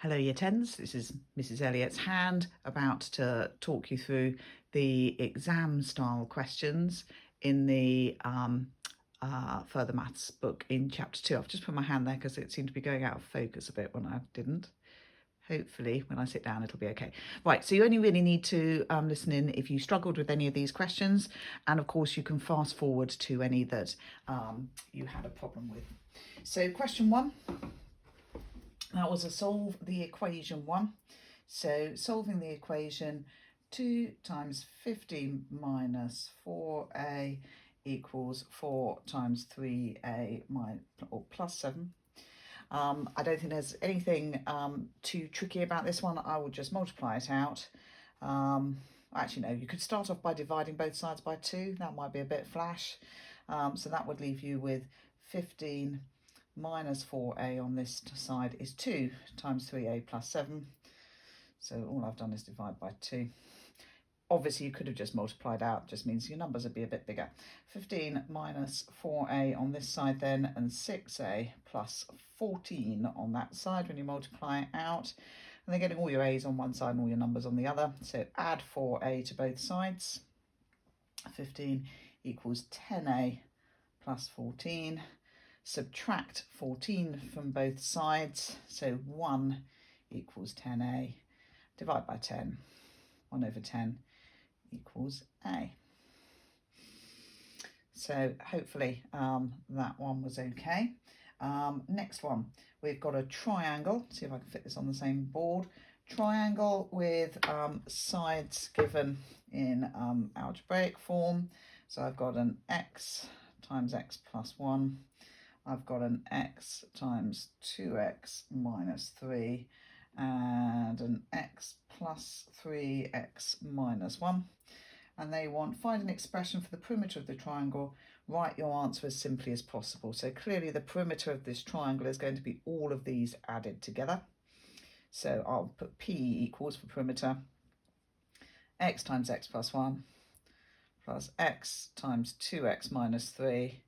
Hello Year 10s, this is Mrs Elliott's hand, about to talk you through the exam style questions in the further maths book in chapter 2. I've just put my hand there because it seemed to be going out of focus a bit when I didn't. Hopefully when I sit down it'll be okay. Right, so you only really need to listen in if you struggled with any of these questions, and of course you can fast forward to any that you had a problem with. So question 1. That was a solve the equation one. So solving the equation 2 times 15 minus 4a equals 4 times 3a plus 7. I don't think there's anything too tricky about this one. I will just multiply it out. Actually, no, you could start off by dividing both sides by 2. That might be a bit flash. So that would leave you with 15 minus 4a on this side is 2 times 3a plus 7. So all I've done is divide by 2. Obviously you could have just multiplied out, just means your numbers would be a bit bigger. 15 minus 4a on this side then, and 6a plus 14 on that side when you multiply it out. And then getting all your a's on one side and all your numbers on the other. So add 4a to both sides. 15 equals 10a plus 14. Subtract 14 from both sides, so 1 equals 10a. Divide by 10. 1 over 10 equals a. So hopefully that one was okay. Next one, we've got a triangle. See if I can fit this on the same board. Triangle with sides given in algebraic form. So I've got an x times x plus 1. I've got an x times 2x minus 3 and an x plus 3x minus 1. And they want, find an expression for the perimeter of the triangle. Write your answer as simply as possible. So clearly the perimeter of this triangle is going to be all of these added together. So I'll put P equals for perimeter x times x plus 1 plus x times 2x minus 3,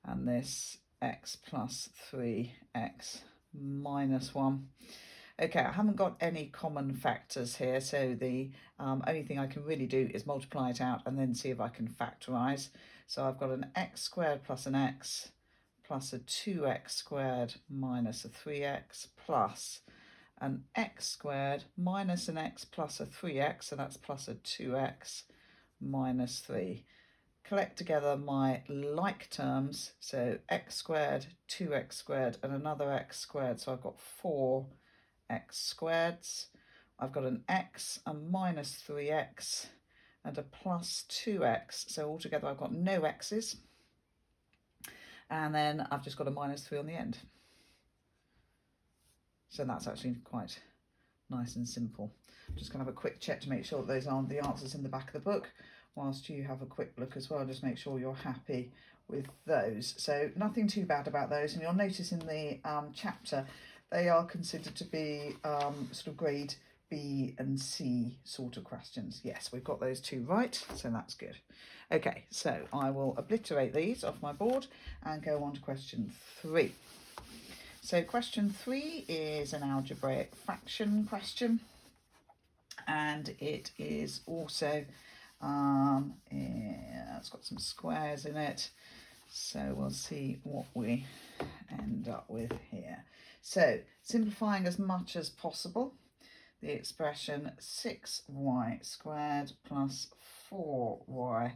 and this x plus 3x minus 1. Okay, I haven't got any common factors here, so the only thing I can really do is multiply it out and then see if I can factorize. So I've got an x squared plus an x plus a 2x squared minus a 3x plus an x squared minus an x plus a 3x, so that's plus a 2x minus 3. Collect together my like terms, so x squared, 2x squared and another x squared, so I've got 4x squareds. I've got an x, a minus 3x and a plus 2x, so altogether I've got no x's, and then I've just got a minus 3 on the end. So that's actually quite nice and simple. I'm just going to have a quick check to make sure that those aren't the answers in the back of the book, whilst you have a quick look as well, just make sure you're happy with those. So nothing too bad about those, and you'll notice in the chapter they are considered to be sort of grade B and C sort of questions. Yes, we've got those two right, so that's good. Okay, so I will obliterate these off my board and go on to question 3. So question 3 is an algebraic fraction question, and it is also it's got some squares in it, so we'll see what we end up with here. So simplifying as much as possible, the expression 6y squared plus 4y,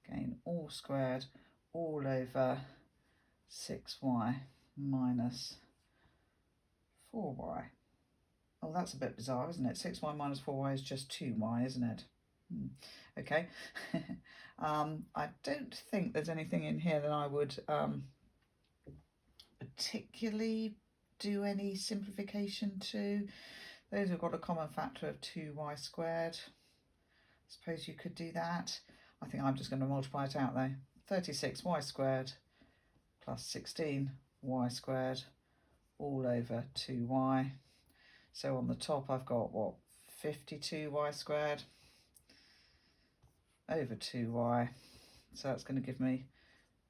again all squared, all over 6y minus 4y. Oh, that's a bit bizarre, isn't it? 6y minus 4y is just 2y, isn't it? Okay. I don't think there's anything in here that I would particularly do any simplification to. Those have got a common factor of 2y squared. I suppose you could do that. I think I'm just going to multiply it out though. 36y squared plus 16y squared all over 2y. So on the top I've got what, 52y squared over 2y, so that's going to give me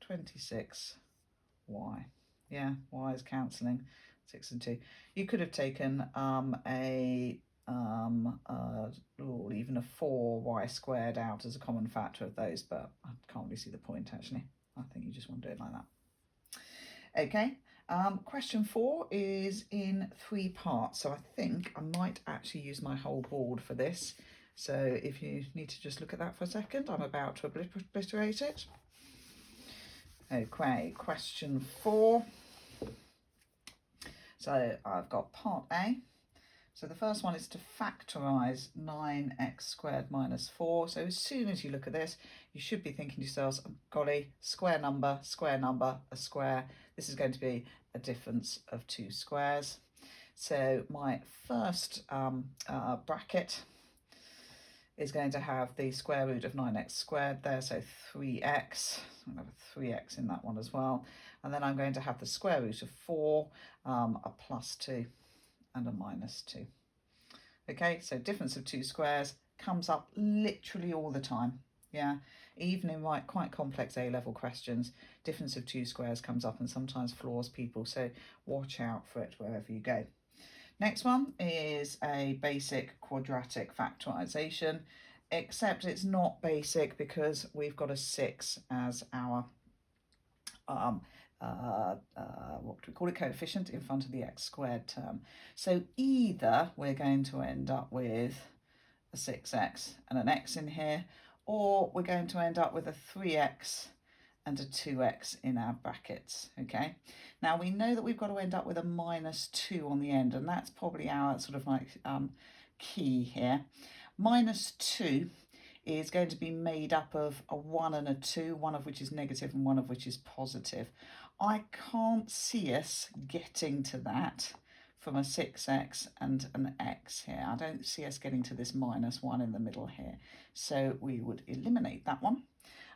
26y. Yeah, y is cancelling, 6 and 2. You could have taken even a 4y squared out as a common factor of those, but I can't really see the point actually. I think you just want to do it like that. Okay, question 4 is in 3 parts, so I think I might actually use my whole board for this. So if you need to just look at that for a second, I'm about to obliterate it. Okay, question 4. So I've got part A. So the first one is to factorize 9x squared minus 4. So as soon as you look at this, you should be thinking to yourselves, oh, golly, square number, a square. This is going to be a difference of 2 squares. So my first bracket is going to have the square root of 9x squared there, so 3x. I'm going to have a 3x in that one as well. And then I'm going to have the square root of 4, a plus 2 and a minus 2. Okay, so difference of 2 squares comes up literally all the time. Yeah, even in quite complex A-level questions, difference of 2 squares comes up and sometimes floors people, so watch out for it wherever you go. Next one is a basic quadratic factorization, except it's not basic because we've got a 6 as our what do we call it, coefficient in front of the x squared term. So either we're going to end up with a 6x and an x in here, or we're going to end up with a 3x and a 2x in our brackets. Okay, now we know that we've got to end up with a minus 2 on the end, and that's probably our sort of like key here. Minus 2 is going to be made up of a 1 and a 2, one of which is negative and one of which is positive. I can't see us getting to that from a 6x and an x here. I don't see us getting to this minus 1 in the middle here. So we would eliminate that one.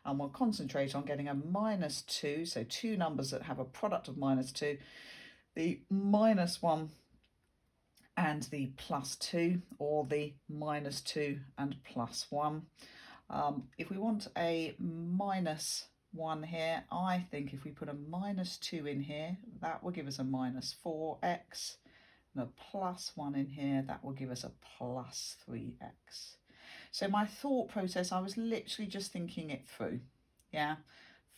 And we'll concentrate on getting a minus 2, so 2 numbers that have a product of minus 2, the minus 1 and the plus 2, or the minus 2 and plus 1. If we want a minus 1 here, I think if we put a minus 2 in here, that will give us a minus 4x, and a plus 1 in here, that will give us a plus 3x. So my thought process, I was literally just thinking it through. Yeah,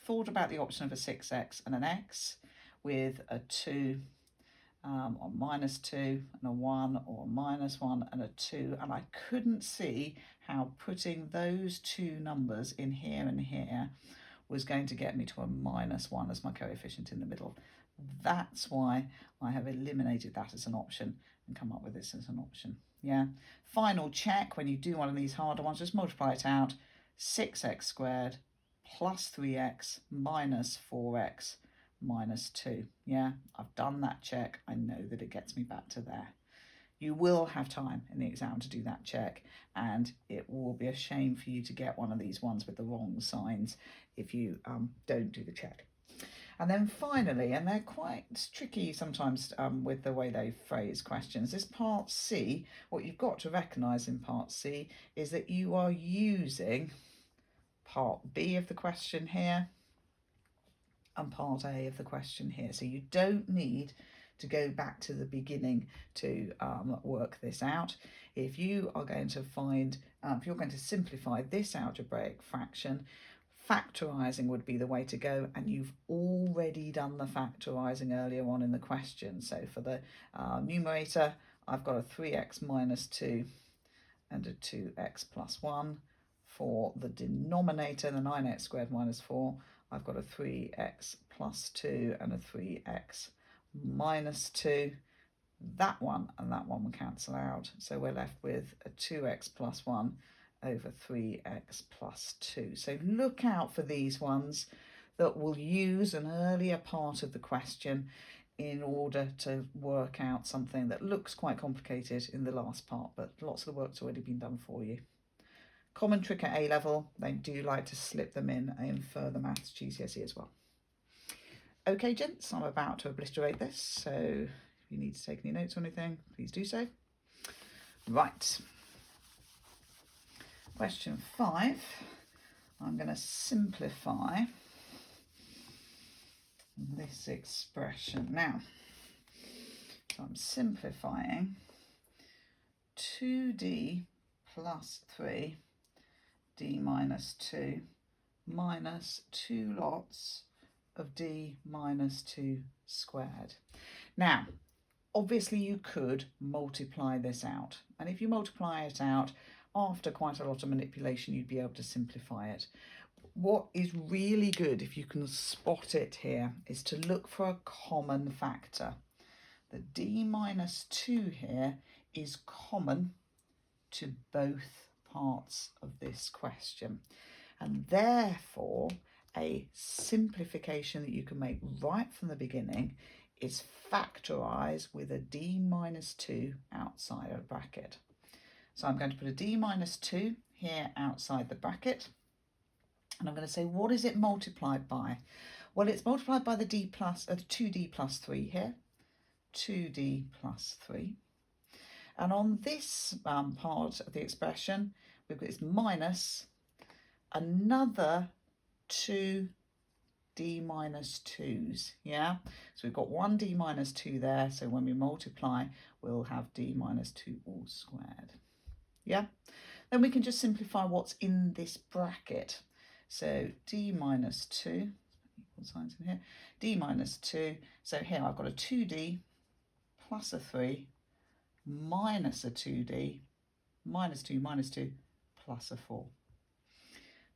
thought about the option of a 6x and an x with a 2 or minus 2 and a 1, or a minus 1 and a 2, and I couldn't see how putting those 2 numbers in here and here was going to get me to a minus 1 as my coefficient in the middle. That's why I have eliminated that as an option and come up with this as an option. Yeah, final check when you do one of these harder ones, just multiply it out. 6x squared plus 3x minus 4x minus 2. Yeah, I've done that check. I know that it gets me back to there. You will have time in the exam to do that check, and it will be a shame for you to get one of these ones with the wrong signs if you don't do the check. And then finally, and they're quite tricky sometimes with the way they phrase questions, this part C, what you've got to recognise in part C is that you are using part B of the question here and part A of the question here. So you don't need to go back to the beginning to work this out. If you are going to find, if you're going to simplify this algebraic fraction, factorising would be the way to go, and you've already done the factorising earlier on in the question. So for the numerator, I've got a 3x minus 2 and a 2x plus 1. For the denominator, the 9x squared minus 4, I've got a 3x plus 2 and a 3x minus 2. That one and that one will cancel out, so we're left with a 2x plus 1 over 3x plus 2. So look out for these ones that will use an earlier part of the question in order to work out something that looks quite complicated in the last part, but lots of the work's already been done for you. Common trick at A level, they do like to slip them in further maths GCSE as well. Okay, gents, I'm about to obliterate this, so if you need to take any notes or anything, please do so. Right. Question 5, I'm going to simplify this expression. Now, So I'm simplifying 2d plus 3 d minus 2 minus 2 lots of d minus 2 squared. Now, obviously you could multiply this out, and if you multiply it out after quite a lot of manipulation, you'd be able to simplify it. What is really good, if you can spot it here, is to look for a common factor. The d minus 2 here is common to both parts of this question, and therefore a simplification that you can make right from the beginning is factorize with a d minus 2 outside a bracket. So I'm going to put a d minus 2 here outside the bracket, and I'm going to say, what is it multiplied by? Well, it's multiplied by the 2d plus 3 here, 2d plus 3. And on this part of the expression, we've got this minus another 2 d minus 2's, yeah? So we've got one d minus 2 there, so when we multiply, we'll have d minus 2 all squared, yeah? Then we can just simplify what's in this bracket. So d minus 2, equal signs in here, d minus 2, so here I've got a 2d plus a 3 minus a 2d, minus 2 plus a 4.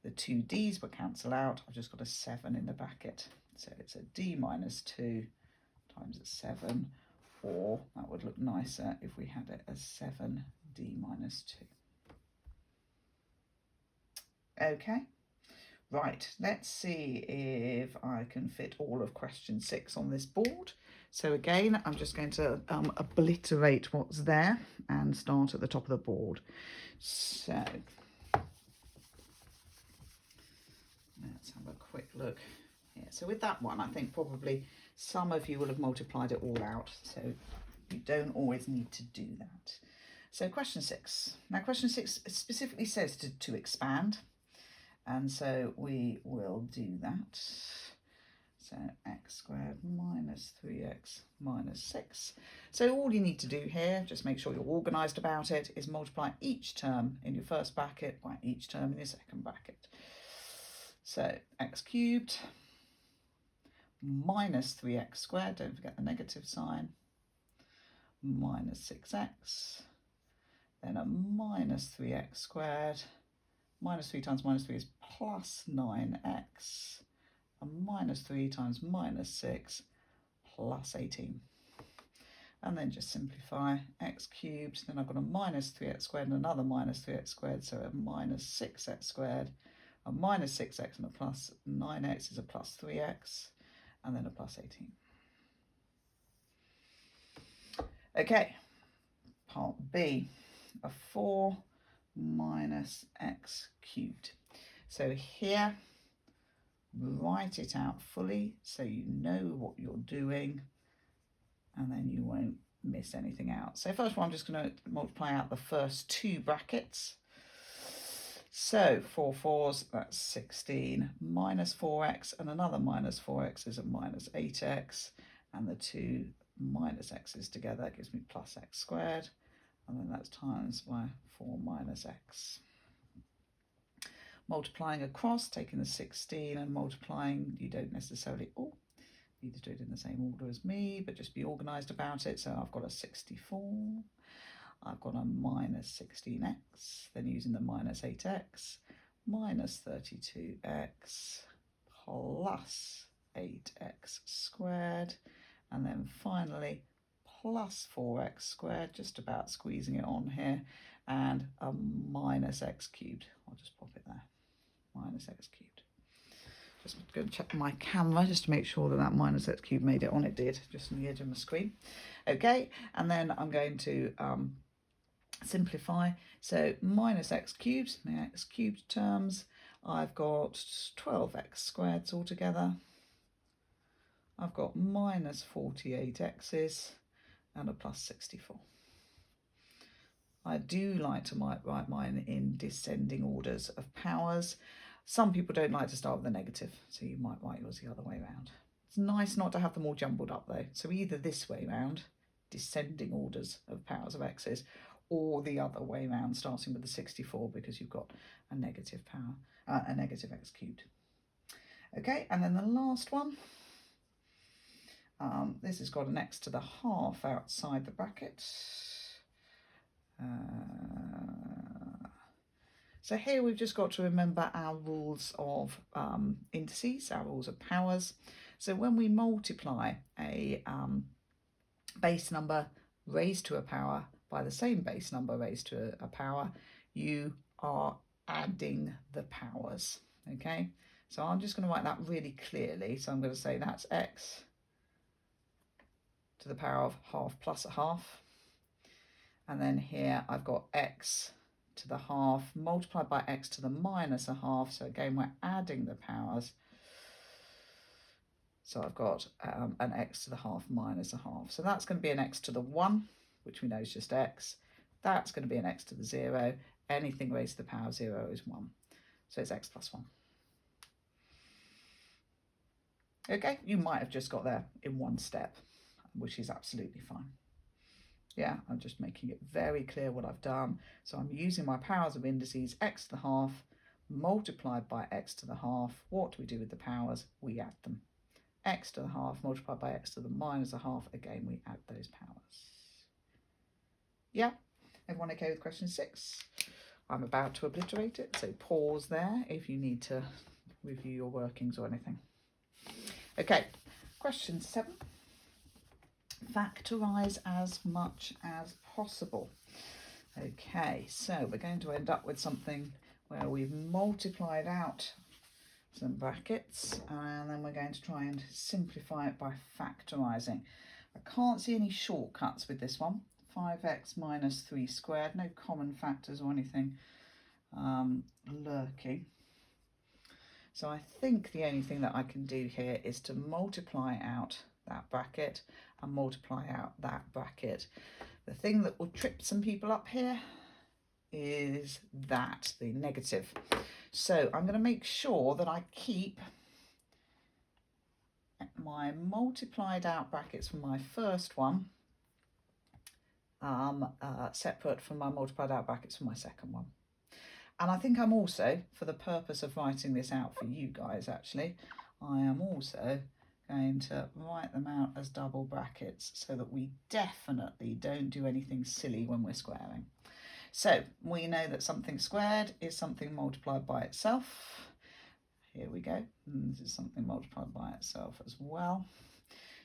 The 2d's will cancel out. I've just got a 7 in the bracket. So it's a d minus 2 times a 7, or that would look nicer if we had it as 7d minus 2. Okay, right, let's see if I can fit all of question 6 on this board. So again, I'm just going to obliterate what's there and start at the top of the board. So let's have a quick look here. So with that one, I think probably some of you will have multiplied it all out, so you don't always need to do that. So question 6. Now question 6 specifically says to expand, and so we will do that. So x squared minus 3x minus 6. So all you need to do here, just make sure you're organised about it, is multiply each term in your first bracket by each term in your second bracket. So x cubed minus 3x squared, don't forget the negative sign, minus 6x, then a minus 3x squared, minus 3 times minus 3 is plus 9x, and minus 3 times minus 6 plus 18. And then just simplify x cubed, then I've got a minus 3x squared and another minus 3x squared, so a minus 6x squared, a minus 6x and a plus 9x is a plus 3x, and then a plus 18. Okay, part B, a 4 minus x cubed. So here, write it out fully so you know what you're doing, and then you won't miss anything out. So first of all, I'm just going to multiply out the first 2 brackets. So 4 4's, that's 16, minus 4x, and another minus 4x is a minus 8x, and the 2 minus x's together gives me plus x squared, and then that's times by 4 minus x. Multiplying across, taking the 16 and multiplying, you don't necessarily need to do it in the same order as me, but just be organised about it. So I've got a 64, I've got a minus 16x, then using the minus 8x, minus 32x plus 8x squared, and then finally plus 4x squared, just about squeezing it on here, and a minus x cubed. I'll just pop it there, minus x cubed. Just going to check my camera just to make sure that that minus x cubed made it on. It did, just on the edge of my screen. Okay, and then I'm going to simplify. So minus x cubed, in the x cubed terms, I've got 12x squareds altogether. I've got minus 48x's and a plus 64. I do like to write mine in descending orders of powers. Some people don't like to start with a negative, so you might write yours the other way around. It's nice not to have them all jumbled up though. So either this way round, descending orders of powers of x's, or the other way round, starting with the 64 because you've got a negative power, a negative x cubed. Okay, and then the last one, this has got an x to the half outside the bracket. So here we've just got to remember our rules of indices, our rules of powers. So when we multiply a base number raised to a power by the same base number raised to a power, you are adding the powers, okay? So I'm just going to write that really clearly. So I'm going to say that's x to the power of half plus a half. And then here I've got x to the half multiplied by x to the minus a half. So again, we're adding the powers. So I've got an x to the half minus a half. So that's going to be an x to the 1, which we know is just x. That's going to be an x to the 0. Anything raised to the power of 0 is 1. So it's x plus 1. Okay, you might have just got there in one step, which is absolutely fine. Yeah, I'm just making it very clear what I've done. So I'm using my powers of indices, x to the half multiplied by x to the half. What do we do with the powers? We add them. X to the half multiplied by x to the minus a half. Again, we add those powers. Yeah, everyone okay with question 6? I'm about to obliterate it, so pause there if you need to review your workings or anything. Okay, question 7. Factorize as much as possible. Okay, so we're going to end up with something where we've multiplied out some brackets and then we're going to try and simplify it by factorizing. I can't see any shortcuts with this one. 5x minus 3 squared, no common factors or anything lurking. So I think the only thing that I can do here is to multiply out that bracket and multiply out that bracket. The thing that will trip some people up here is that, the negative. So I'm going to make sure that I keep my multiplied out brackets from my first one separate from my multiplied out brackets from my second one. And I think I'm also, for the purpose of writing this out for you guys actually, I am also going to write them out as double brackets so that we definitely don't do anything silly when we're squaring. So we know that something squared is something multiplied by itself. Here we go. And this is something multiplied by itself as well.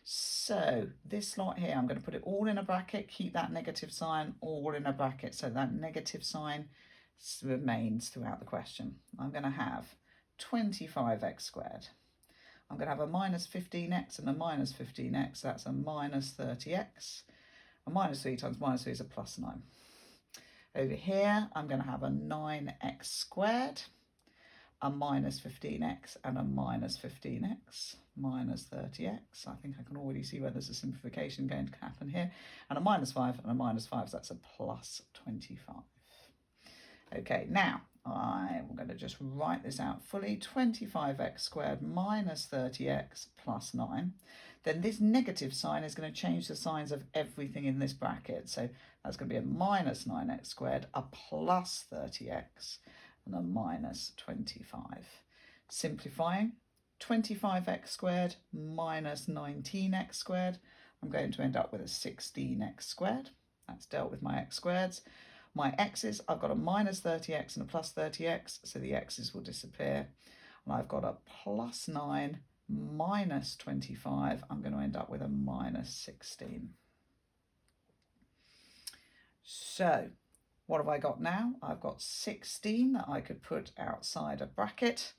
So this lot here, I'm going to put it all in a bracket, keep that negative sign all in a bracket. So that negative sign remains throughout the question. I'm going to have 25x squared. I'm going to have a minus 15x and a minus 15x. That's a minus 30x. A minus 3 times minus 3 is a plus 9. Over here, I'm going to have a 9x squared, a minus 15x and a minus 15x, minus 30x. I think I can already see where there's a simplification going to happen here. And a minus 5 and a minus 5, so that's a plus 25. Okay, now I'm going to just write this out fully. 25x squared minus 30x plus 9. Then this negative sign is going to change the signs of everything in this bracket. So that's going to be a minus 9x squared, a plus 30x, and a minus 25. Simplifying, 25x squared minus 19x squared. I'm going to end up with a 16x squared. That's dealt with my x squareds. My x's, I've got a minus 30x and a plus 30x, so the x's will disappear. And I've got a plus 9 minus 25. I'm going to end up with a minus 16. So what have I got now? I've got 16 that I could put outside a bracket.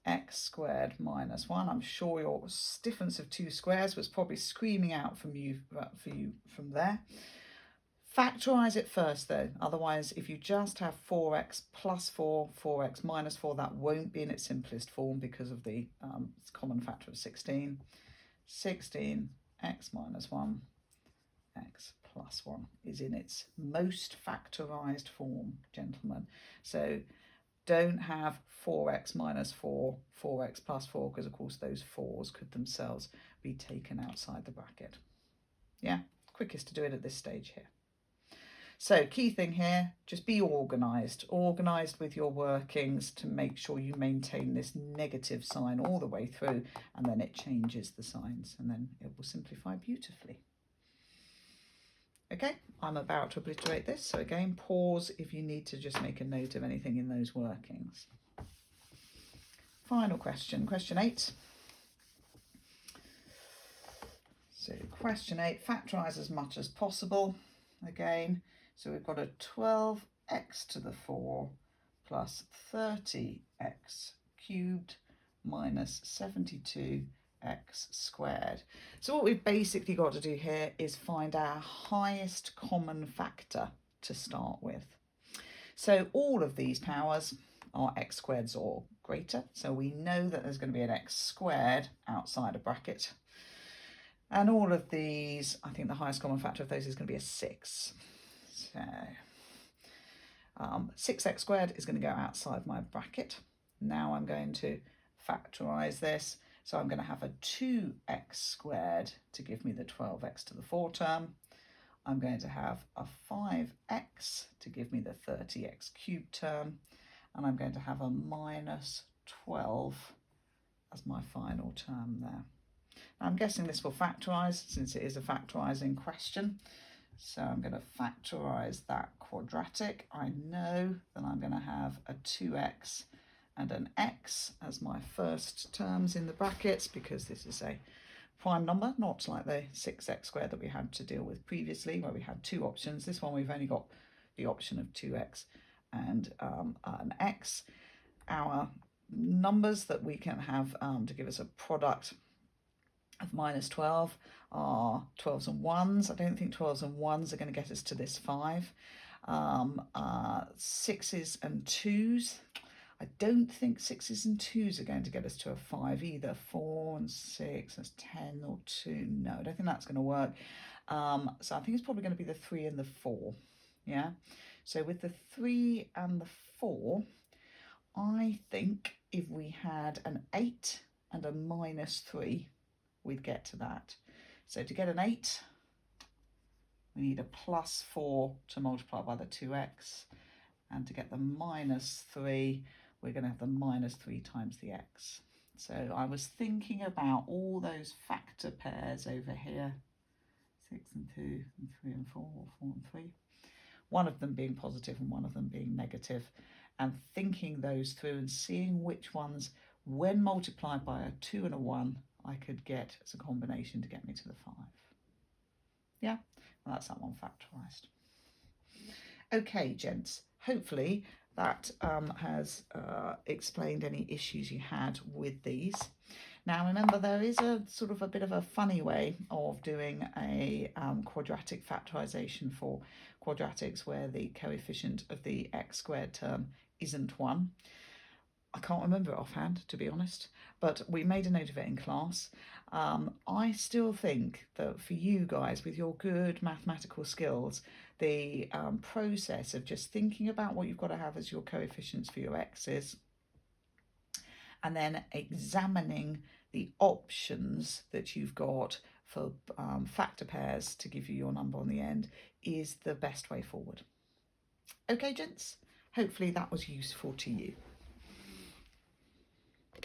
X squared minus 1. I'm sure your difference of 2 squares was probably screaming out for you from there. Factorize it first though, otherwise if you just have 4x plus 4, 4x minus 4, that won't be in its simplest form because of the common factor of 16. 16, x minus 1, x plus 1 is in its most factorized form, gentlemen. So don't have 4x minus 4, 4x plus 4, because of course those 4s could themselves be taken outside the bracket. Yeah, quickest to do it at this stage here. So key thing here, just be organised with your workings to make sure you maintain this negative sign all the way through, and then it changes the signs and then it will simplify beautifully. Okay, I'm about to obliterate this, so again, pause if you need to just make a note of anything in those workings. Final question, question 8. So question 8, factorise as much as possible. Again, so we've got a 12x to the 4 plus 30x cubed minus 72x squared. So what we've basically got to do here is find our highest common factor to start with. So all of these powers are x squareds or greater, so we know that there's going to be an x squared outside a bracket. And all of these, I think the highest common factor of those is going to be a 6. So 6x squared is going to go outside my bracket. Now I'm going to factorise this. So I'm going to have a 2x squared to give me the 12x to the 4 term. I'm going to have a 5x to give me the 30x cubed term. And I'm going to have a minus 12 as my final term there. I'm guessing this will factorise since it is a factorising question. So I'm going to factorise that quadratic. I know that I'm going to have a 2x and an x as my first terms in the brackets because this is a prime number, not like the 6x squared that we had to deal with previously where we had 2 options. This one we've only got the option of 2x and an x. Our numbers that we can have to give us a product of minus 12 are 12s and 1s. I don't think 12s and 1s are going to get us to this 5. 6s and 2s. I don't think 6s and 2s are going to get us to a 5 either. 4 and 6, that's 10 or 2. No, I don't think that's going to work. So I think it's probably going to be the 3 and the 4. Yeah. So with the 3 and the 4, I think if we had an 8 and a minus 3, we'd get to that. So to get an 8, we need a plus 4 to multiply by the 2x. And to get the minus 3, we're going to have the minus 3 times the x. So I was thinking about all those factor pairs over here. 6 and 2 and 3 and 4, or 4 and 3. One of them being positive and one of them being negative. And thinking those through and seeing which ones, when multiplied by a 2 and a 1, I could get as a combination to get me to the 5. Yeah, well, that's that one factorised. Okay, gents, hopefully that has explained any issues you had with these. Now remember, there is a sort of a bit of a funny way of doing a quadratic factorisation for quadratics where the coefficient of the x squared term isn't 1. I can't remember it offhand, to be honest, but we made a note of it in class. I still think that for you guys, with your good mathematical skills, the process of just thinking about what you've got to have as your coefficients for your x's, and then examining the options that you've got for factor pairs to give you your number on the end is the best way forward. Okay, gents, hopefully that was useful to you.